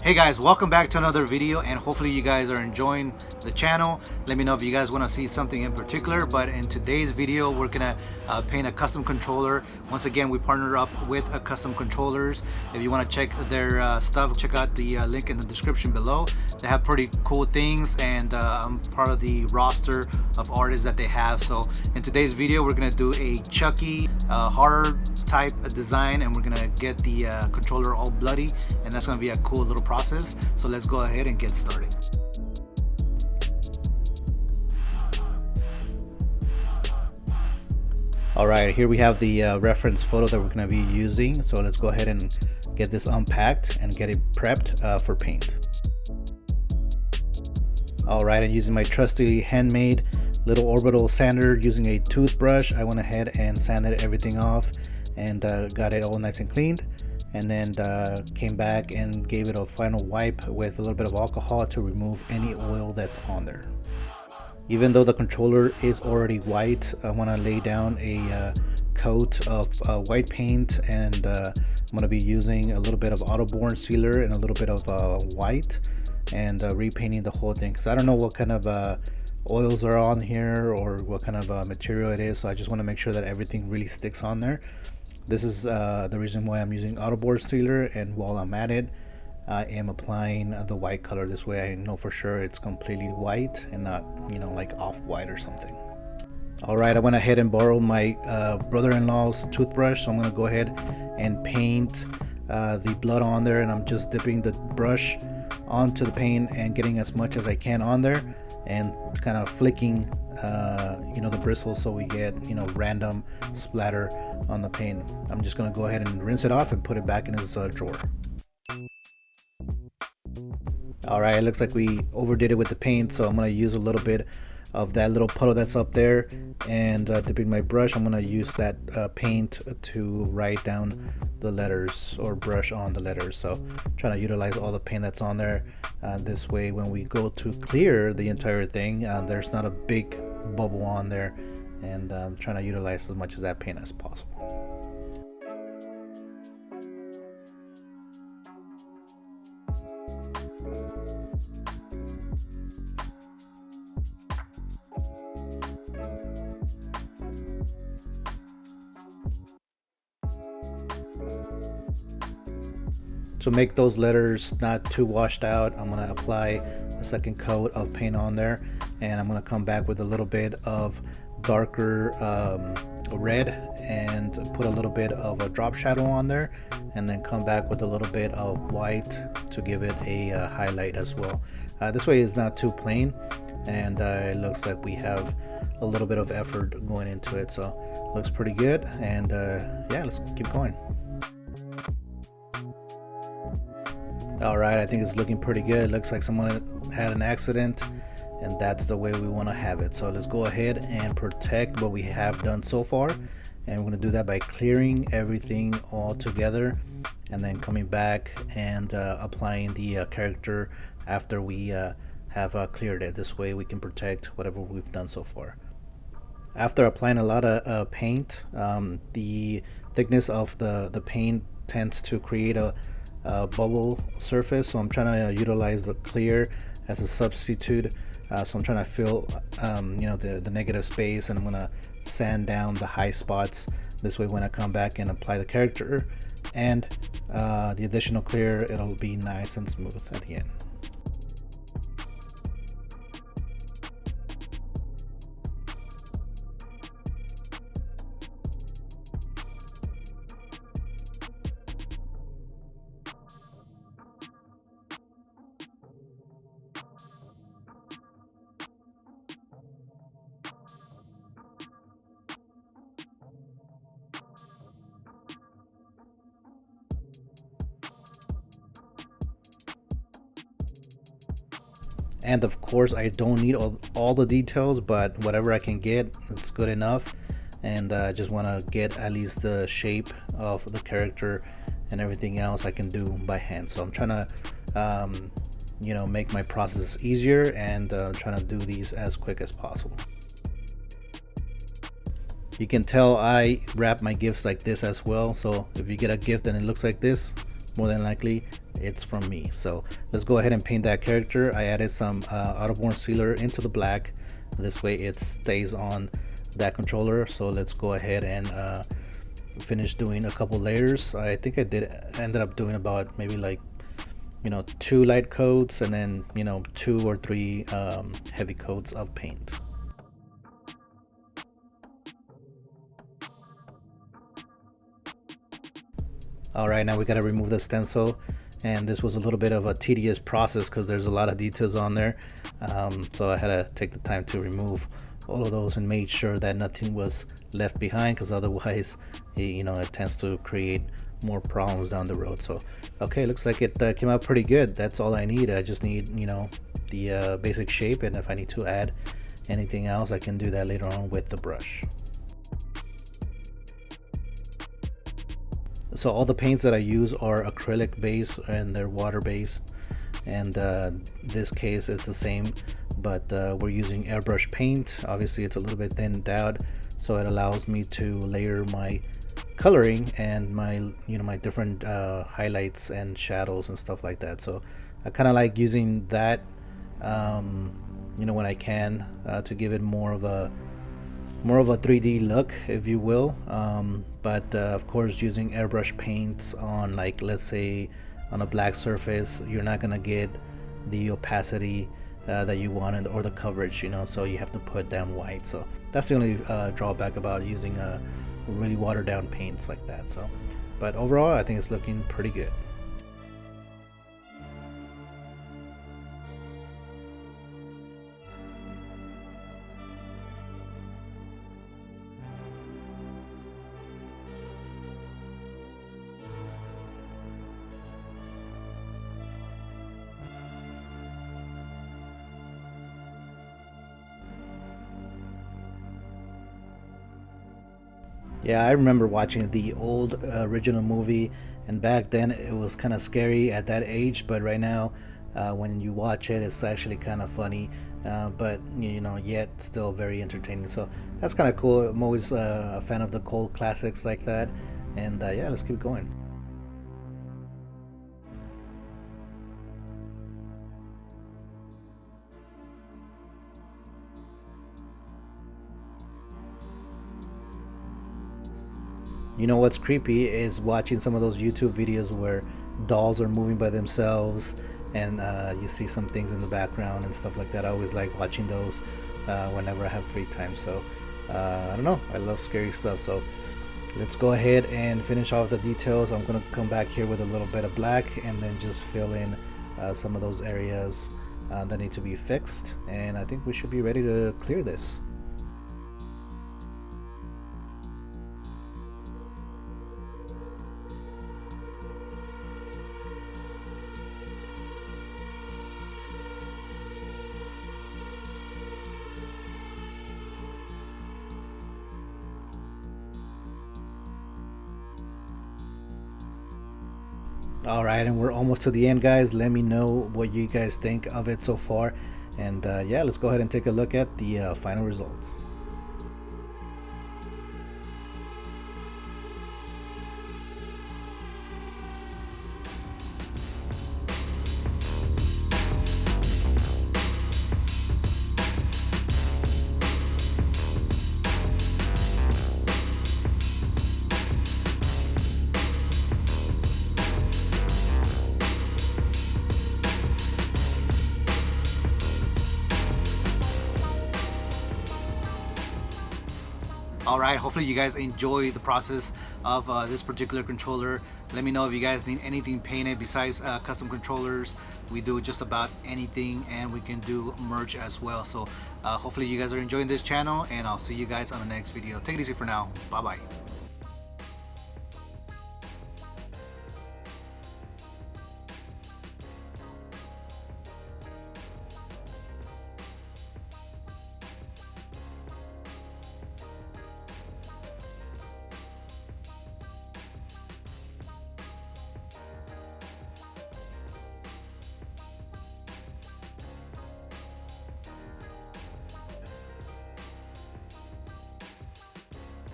Hey guys, welcome back to another video, and hopefully you guys are enjoying the channel. Let me know if you guys want to see something in particular. But in today's video, we're gonna paint a custom controller. Once again, we partnered up with Kustom Kontrollerz. If you want to check their stuff, check out the link in the description below. They have pretty cool things, and I'm part of the roster of artists that they have. So in today's video, we're gonna do a Chucky horror type design, and we're gonna get the controller all bloody, and that's gonna be a cool little process. So let's go ahead and get started. All right, here we have the reference photo that we're going to be using. So let's go ahead and get this unpacked and get it prepped for paint. All right, I'm using my trusty handmade little orbital sander using a toothbrush. I went ahead and sanded everything off and got it all nice and cleaned, and then came back and gave it a final wipe with a little bit of alcohol to remove any oil that's on there. Even though the controller is already white, I want to lay down a coat of white paint, and I'm going to be using a little bit of autoborne sealer and a little bit of white, and repainting the whole thing, because I don't know what kind of oils are on here or what kind of material it is. So I just want to make sure that everything really sticks on there. This is the reason why I'm using autoborne sealer, and while I'm at it, I am applying the white color. This way I know for sure it's completely white and not, you know, like off-white or something. All right, I went ahead and borrowed my brother-in-law's toothbrush, so I'm gonna go ahead and paint the blood on there, and I'm just dipping the brush onto the paint and getting as much as I can on there, and kind of flicking you know, the bristles, so we get, you know, random splatter on the paint. I'm just gonna go ahead and rinse it off and put it back in his drawer. All right, it looks like we overdid it with the paint, so I'm going to use a little bit of that little puddle that's up there, and dipping my brush, I'm going to use that paint to write down the letters, or brush on the letters. So I'm trying to utilize all the paint that's on there. This way when we go to clear the entire thing, there's not a big bubble on there, and I'm trying to utilize as much of that paint as possible. To make those letters not too washed out, I'm going to apply a second coat of paint on there, and I'm going to come back with a little bit of darker red and put a little bit of a drop shadow on there, and then come back with a little bit of white to give it a highlight as well. This way it's not too plain, and it looks like we have a little bit of effort going into it, so it looks pretty good. And yeah, let's keep going. All right, I think it's looking pretty good. It looks like someone had an accident, and that's the way we want to have it. So let's go ahead and protect what we have done so far, and we're going to do that by clearing everything all together, and then coming back and applying the character after we have cleared it. This way we can protect whatever we've done so far. After applying a lot of paint, the thickness of the paint tends to create a bubble surface, so I'm trying to utilize the clear as a substitute. So I'm trying to fill you know, the negative space, and I'm gonna sand down the high spots. This way when I come back and apply the character and the additional clear, it'll be nice and smooth at the end. And of course I don't need all the details, but whatever I can get, it's good enough. And I just want to get at least the shape of the character, and everything else I can do by hand. So I'm trying to you know, make my process easier, and trying to do these as quick as possible. You can tell I wrap my gifts like this as well, so if you get a gift and it looks like this, more than likely it's from me. So let's go ahead and paint that character. I added some Autoborn sealer into the black. This way it stays on that controller. So let's go ahead and finish doing a couple layers. I think I ended up doing about maybe like 2 light coats and then 2 or 3 heavy coats of paint. Alright, now we got to remove the stencil, and this was a little bit of a tedious process because there's a lot of details on there, so I had to take the time to remove all of those and made sure that nothing was left behind, because otherwise it tends to create more problems down the road. So okay, looks like it came out pretty good. That's all I need. I just need the basic shape, and if I need to add anything else I can do that later on with the brush. So all the paints that I use are acrylic based and they're water based, and this case it's the same, but we're using airbrush paint. Obviously it's a little bit thinned out, so it allows me to layer my coloring and my my different highlights and shadows and stuff like that. So I kind of like using that when I can to give it more of a 3D look, if you will, but of course using airbrush paints on, like, let's say on a black surface, you're not gonna get the opacity that you want or the coverage, so you have to put down white. So that's the only drawback about using really watered down paints like that. So but overall I think it's looking pretty good. Yeah, I remember watching the old original movie, and back then it was kind of scary at that age, but right now when you watch it, it's actually kind of funny, but yet still very entertaining. So that's kind of cool. I'm always a fan of the cult classics like that, and yeah, let's keep going. What's creepy is watching some of those YouTube videos where dolls are moving by themselves, and you see some things in the background and stuff like that. I always like watching those whenever I have free time. So I don't know, I love scary stuff. So let's go ahead and finish off the details. I'm gonna come back here with a little bit of black and then just fill in some of those areas that need to be fixed, and I think we should be ready to clear this. All right, and we're almost to the end, guys. Let me know what you guys think of it so far, and yeah, let's go ahead and take a look at the final results. Alright, hopefully you guys enjoy the process of this particular controller. Let me know if you guys need anything painted besides custom controllers. We do just about anything, and we can do merch as well. So hopefully you guys are enjoying this channel, and I'll see you guys on the next video. Take it easy for now. Bye bye.